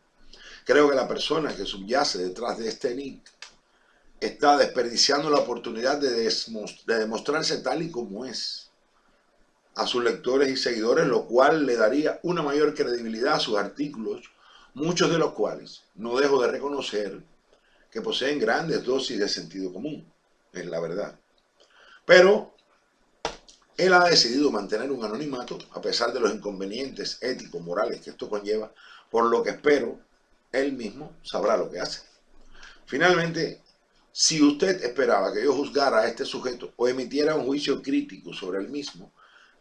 Creo que la persona que subyace detrás de este nick está desperdiciando la oportunidad de demostrarse tal y como es a sus lectores y seguidores, lo cual le daría una mayor credibilidad a sus artículos, muchos de los cuales no dejo de reconocer que poseen grandes dosis de sentido común, es la verdad. Pero él ha decidido mantener un anonimato a pesar de los inconvenientes éticos, morales que esto conlleva, por lo que espero él mismo sabrá lo que hace. Finalmente, si usted esperaba que yo juzgara a este sujeto o emitiera un juicio crítico sobre el mismo,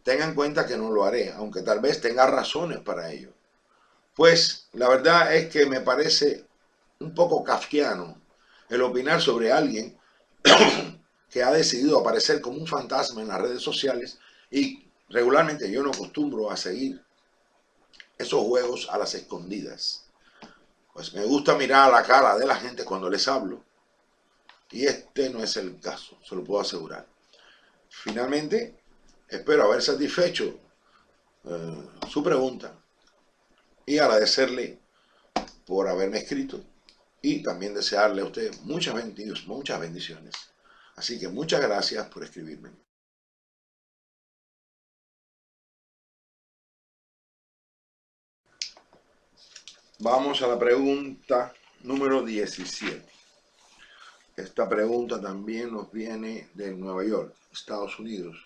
tenga en cuenta que no lo haré, aunque tal vez tenga razones para ello. Pues la verdad es que me parece un poco kafkiano el opinar sobre alguien que ha decidido aparecer como un fantasma en las redes sociales, y regularmente yo no acostumbro a seguir esos juegos a las escondidas. Pues me gusta mirar a la cara de la gente cuando les hablo, y este no es el caso, se lo puedo asegurar. Finalmente, espero haber satisfecho su pregunta y agradecerle por haberme escrito y también desearle a usted muchas bendiciones. Así que muchas gracias por escribirme. Vamos a la pregunta número 17. Esta pregunta también nos viene de Nueva York, Estados Unidos.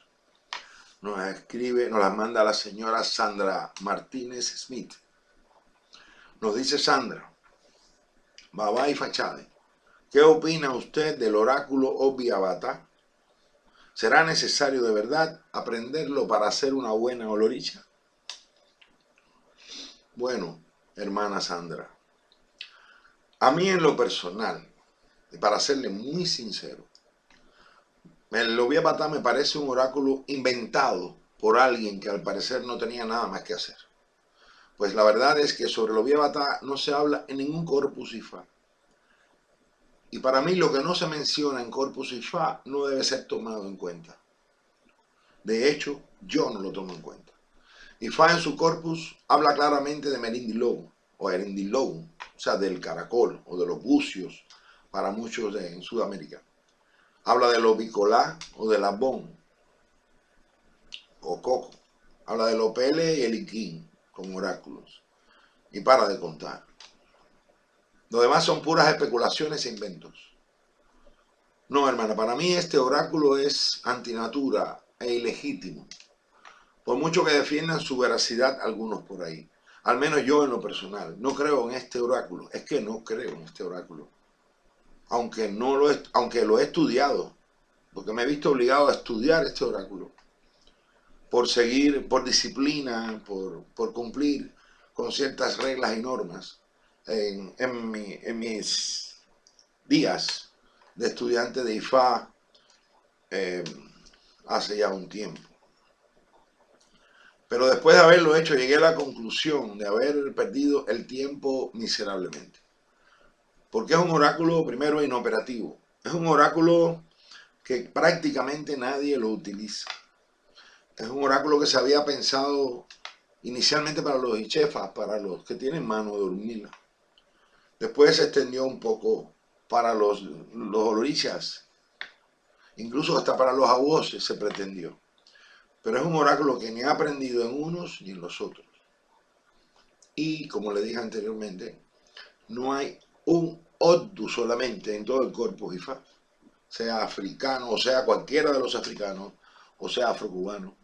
Nos la manda la señora Sandra Martínez Smith. Nos dice Sandra, Baba y Fachade, ¿qué opina usted del oráculo Obviavata? ¿Será necesario de verdad aprenderlo para hacer una buena oloricha? Bueno, hermana Sandra, a mí en lo personal, para serle muy sincero, el Obviavata me parece un oráculo inventado por alguien que al parecer no tenía nada más que hacer. Pues la verdad es que sobre el Obviavata no se habla en ningún Corpus Ifa. Y para mí lo que no se menciona en Corpus Ifa no debe ser tomado en cuenta. De hecho, yo no lo tomo en cuenta. Ifa en su corpus habla claramente de Merindilou o Erindilou, o sea, del caracol o de los bucios para muchos en Sudamérica. Habla de los bicolá o de la bon o coco. Habla de los pele y el iquín como oráculos. Y para de contar. Lo demás son puras especulaciones e inventos. No, hermana, para mí este oráculo es antinatura e ilegítimo. Por mucho que defiendan su veracidad algunos por ahí. Al menos yo en lo personal, no creo en este oráculo. Es que no creo en este oráculo. Aunque lo he estudiado, porque me he visto obligado a estudiar este oráculo. Por seguir, por disciplina, por cumplir con ciertas reglas y normas en mis días de estudiante de IFA hace ya un tiempo. Pero después de haberlo hecho, llegué a la conclusión de haber perdido el tiempo miserablemente. Porque es un oráculo, primero, inoperativo. Es un oráculo que prácticamente nadie lo utiliza. Es un oráculo que se había pensado inicialmente para los ichefas, para los que tienen mano de hormiga. Después se extendió un poco para los olorichas. Incluso hasta para los aguoses se pretendió. Pero es un oráculo que ni ha aprendido en unos ni en los otros. Y, como le dije anteriormente, no hay un Oddu solamente en todo el Corpus Ifa, sea africano, o sea cualquiera de los africanos, o sea afrocubano,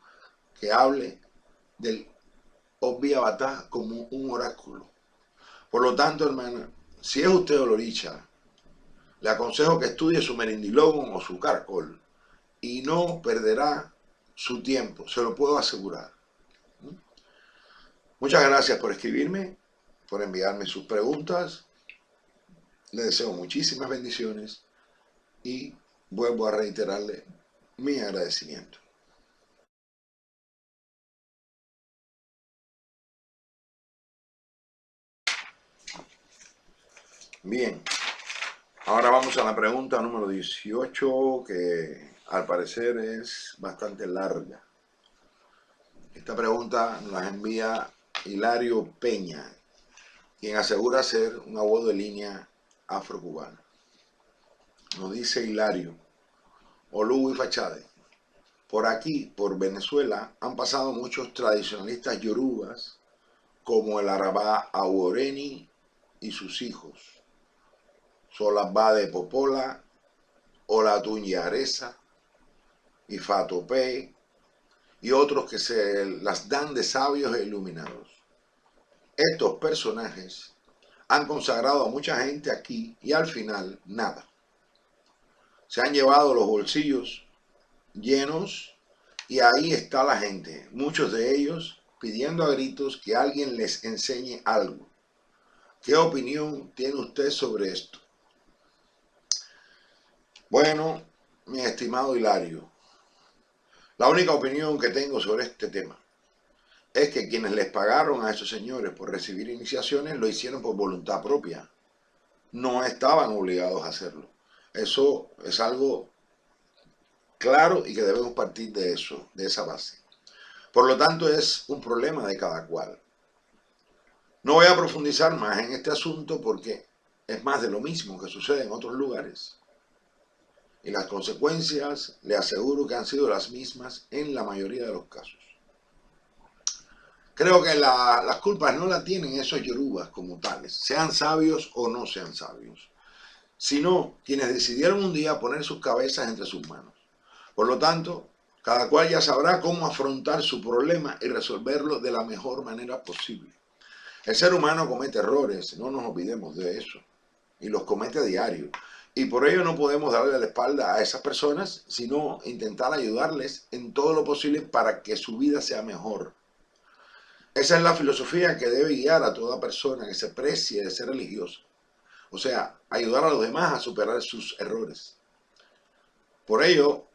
que hable del Obviavata como un oráculo. Por lo tanto, hermana, si es usted oloricha, le aconsejo que estudie su Merindilogon o su caracol y no perderá su tiempo, se lo puedo asegurar. Muchas gracias por escribirme, por enviarme sus preguntas. Le deseo muchísimas bendiciones y vuelvo a reiterarle mi agradecimiento. Bien, ahora vamos a la pregunta número 18, que al parecer es bastante larga. Esta pregunta nos la envía Hilario Peña, quien asegura ser un abuelo de línea afrocubana. Nos dice Hilario, Olu y Fachade, por aquí, por Venezuela, han pasado muchos tradicionalistas yorubas, como el Arabá Aworeni y sus hijos, Solabá de Popola, Olatunyaresa, y Fatope, y otros que se las dan de sabios e iluminados. Estos personajes han consagrado a mucha gente aquí y al final nada. Se han llevado los bolsillos llenos y ahí está la gente, muchos de ellos pidiendo a gritos que alguien les enseñe algo. ¿Qué opinión tiene usted sobre esto? Bueno, mi estimado Hilario, la única opinión que tengo sobre este tema es que quienes les pagaron a esos señores por recibir iniciaciones lo hicieron por voluntad propia. No estaban obligados a hacerlo. Eso es algo claro y que debemos partir de eso, de esa base. Por lo tanto, es un problema de cada cual. No voy a profundizar más en este asunto porque es más de lo mismo que sucede en otros lugares. Y las consecuencias, le aseguro que han sido las mismas en la mayoría de los casos. Creo que las culpas no las tienen esos yorubas como tales, sean sabios o no sean sabios, sino quienes decidieron un día poner sus cabezas entre sus manos. Por lo tanto, cada cual ya sabrá cómo afrontar su problema y resolverlo de la mejor manera posible. El ser humano comete errores, no nos olvidemos de eso, y los comete a diario. Y por ello no podemos darle la espalda a esas personas, sino intentar ayudarles en todo lo posible para que su vida sea mejor. Esa es la filosofía que debe guiar a toda persona que se precie de ser religiosa. O sea, ayudar a los demás a superar sus errores. Por ello,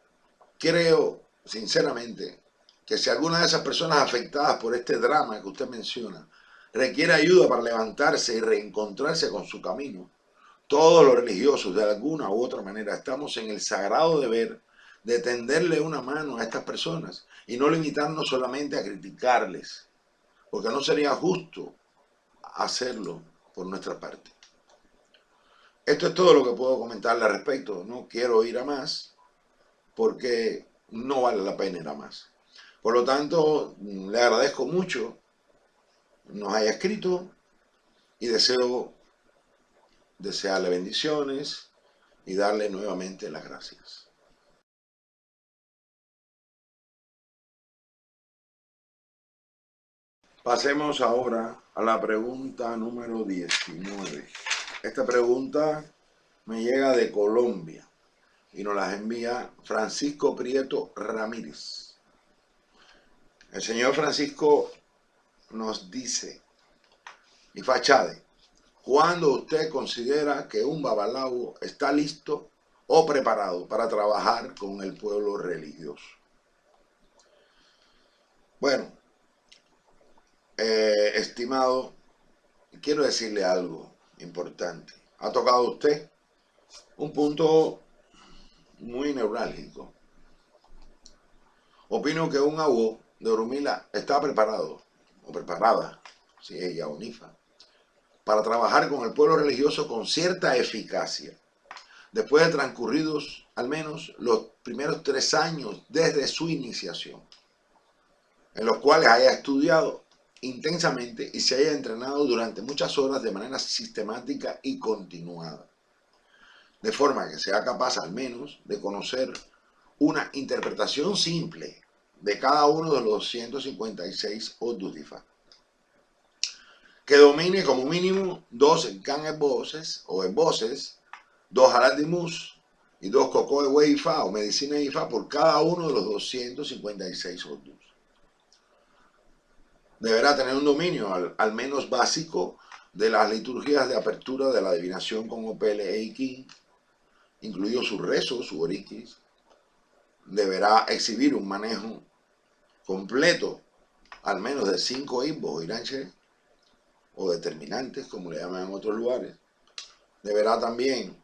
creo sinceramente que si alguna de esas personas afectadas por este drama que usted menciona requiere ayuda para levantarse y reencontrarse con su camino, todos los religiosos de alguna u otra manera estamos en el sagrado deber de tenderle una mano a estas personas y no limitarnos solamente a criticarles, porque no sería justo hacerlo por nuestra parte. Esto es todo lo que puedo comentarle al respecto. No quiero ir a más porque no vale la pena ir a más. Por lo tanto, le agradezco mucho nos haya escrito y deseo desearle bendiciones y darle nuevamente las gracias. Pasemos ahora a la pregunta número 19. Esta pregunta me llega de Colombia y nos la envía Francisco Prieto Ramírez. El señor Francisco nos dice, Ifachade, ¿cuándo usted considera que un babalawo está listo o preparado para trabajar con el pueblo religioso? Bueno, estimado, quiero decirle algo importante. Ha tocado usted un punto muy neurálgico. Opino que un awo de Orumila está preparado, o preparada, si ella o Nifa, para trabajar con el pueblo religioso con cierta eficacia, después de transcurridos al menos los primeros 3 años desde su iniciación, en los cuales haya estudiado intensamente y se haya entrenado durante muchas horas de manera sistemática y continuada, de forma que sea capaz al menos de conocer una interpretación simple de cada uno de los 156 Odus Difa, que domine como mínimo 2 voces o voces, 2 Haradimus y 2 Cocoe Weifa o Medicina Ifa por cada uno de los 256 Odus. Deberá tener un dominio al menos básico de las liturgias de apertura de la adivinación con Opele Eiki, incluido su rezo, su oriquis. Deberá exhibir un manejo completo, al menos de 5 imbos o iranche, o determinantes, como le llaman en otros lugares. Deberá también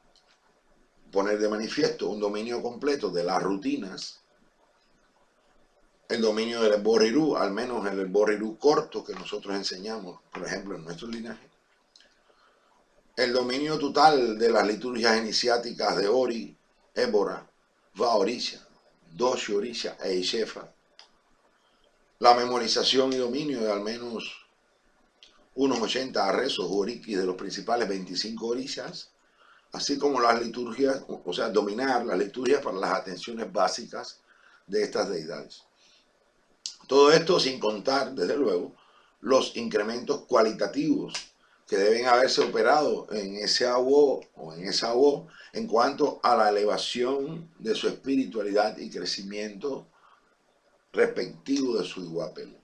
poner de manifiesto un dominio completo de las rutinas, el dominio del Borrirú, al menos el Borrirú corto que nosotros enseñamos, por ejemplo, en nuestro linaje. El dominio total de las liturgias iniciáticas de Ori, Ébora, Va Orisha, Doshi Orisha e Ishefa. La memorización y dominio de al menos unos 80 rezos o oriquis de los principales 25 orishas, así como las liturgias, o sea, dominar las liturgias para las atenciones básicas de estas deidades. Todo esto sin contar, desde luego, los incrementos cualitativos que deben haberse operado en ese AUO o en esa AUO en cuanto a la elevación de su espiritualidad y crecimiento respectivo de su iguapel.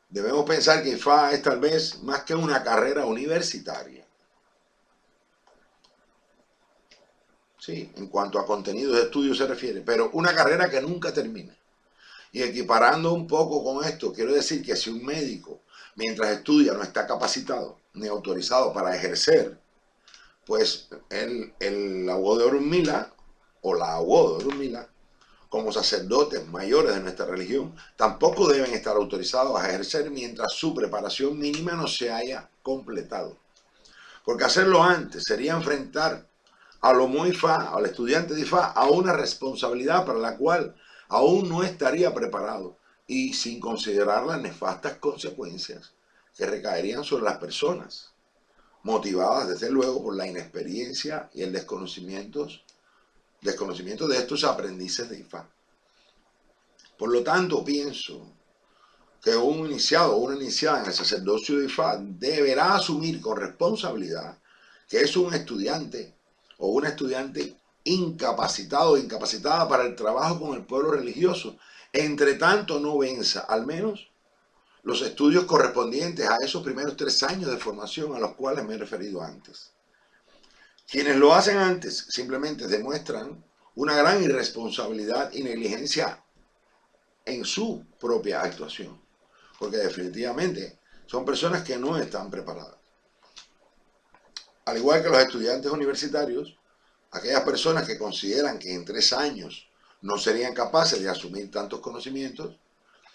Debemos pensar que IFA es tal vez más que una carrera universitaria. Sí, en cuanto a contenido de estudio se refiere, pero una carrera que nunca termina. Y equiparando un poco con esto, quiero decir que si un médico, mientras estudia, no está capacitado ni autorizado para ejercer, pues el abogado de Orunmila o la abogada de Orunmila, como sacerdotes mayores de nuestra religión, tampoco deben estar autorizados a ejercer mientras su preparación mínima no se haya completado. Porque hacerlo antes sería enfrentar a lo muy IFA, al estudiante de IFA, a una responsabilidad para la cual aún no estaría preparado y sin considerar las nefastas consecuencias que recaerían sobre las personas, motivadas desde luego por la inexperiencia y el desconocimiento de estos aprendices de IFA. Por lo tanto, pienso que un iniciado o una iniciada en el sacerdocio de IFA deberá asumir con responsabilidad que es un estudiante o una estudiante incapacitado o incapacitada para el trabajo con el pueblo religioso, entre tanto no venza al menos los estudios correspondientes a esos primeros 3 años de formación a los cuales me he referido antes. Quienes lo hacen antes simplemente demuestran una gran irresponsabilidad y negligencia en su propia actuación, porque definitivamente son personas que no están preparadas. Al igual que los estudiantes universitarios, aquellas personas que consideran que en 3 años no serían capaces de asumir tantos conocimientos,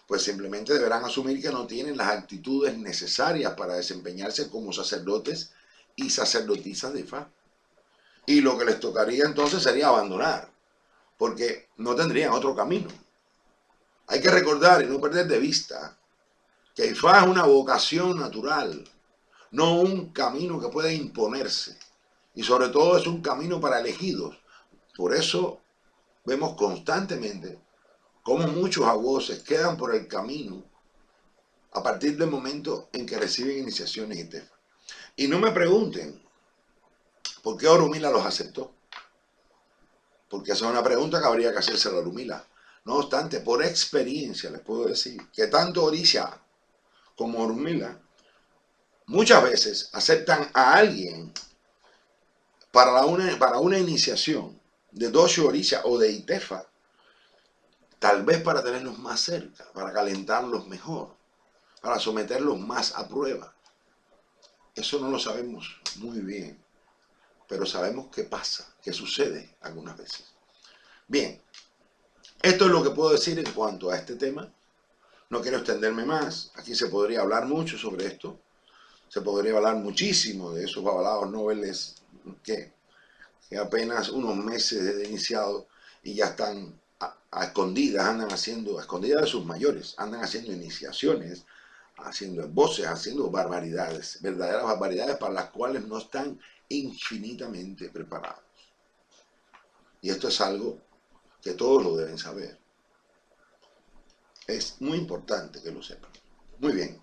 pues simplemente deberán asumir que no tienen las actitudes necesarias para desempeñarse como sacerdotes y sacerdotisas de IFA. Y lo que les tocaría entonces sería abandonar, porque no tendrían otro camino. Hay que recordar y no perder de vista que IFA es una vocación natural, no un camino que puede imponerse. Y sobre todo es un camino para elegidos. Por eso vemos constantemente cómo muchos aguoses quedan por el camino a partir del momento en que reciben iniciaciones y temas. Y no me pregunten por qué Orunmila los aceptó, porque esa es una pregunta que habría que hacerse a Orunmila. No obstante, por experiencia les puedo decir que tanto Orisha como Orunmila muchas veces aceptan a alguien para una iniciación de Dosho Orisha o de Itefa, tal vez para tenerlos más cerca, para calentarlos mejor, para someterlos más a prueba. Eso no lo sabemos muy bien, pero sabemos qué pasa, qué sucede algunas veces. Bien, esto es lo que puedo decir en cuanto a este tema. No quiero extenderme más, aquí se podría hablar mucho sobre esto, se podría hablar muchísimo de esos babalaos noveles que apenas unos meses desde iniciado y ya están a escondidas, andan haciendo, a escondidas de sus mayores, andan haciendo iniciaciones, haciendo voces, haciendo barbaridades, verdaderas barbaridades para las cuales no están infinitamente preparados. Y esto es algo que todos lo deben saber. Es muy importante que lo sepan. Muy bien,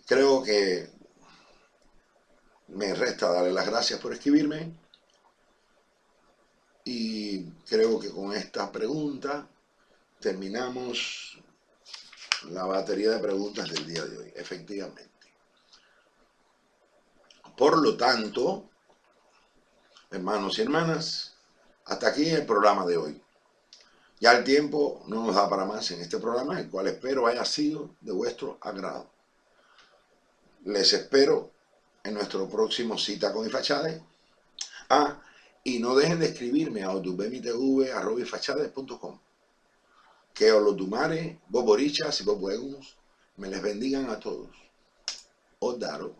creo que me resta darle las gracias por escribirme y creo que con esta pregunta terminamos la batería de preguntas del día de hoy, efectivamente. Por lo tanto, hermanos y hermanas, hasta aquí el programa de hoy. Ya el tiempo no nos da para más en este programa, el cual espero haya sido de vuestro agrado. Les espero en nuestro próximo Cita con Ifachades. Y no dejen de escribirme a otubemitv@ifachades.com. Que Olotumare, Boborichas y Bobuegunos me les bendigan a todos. Os daro.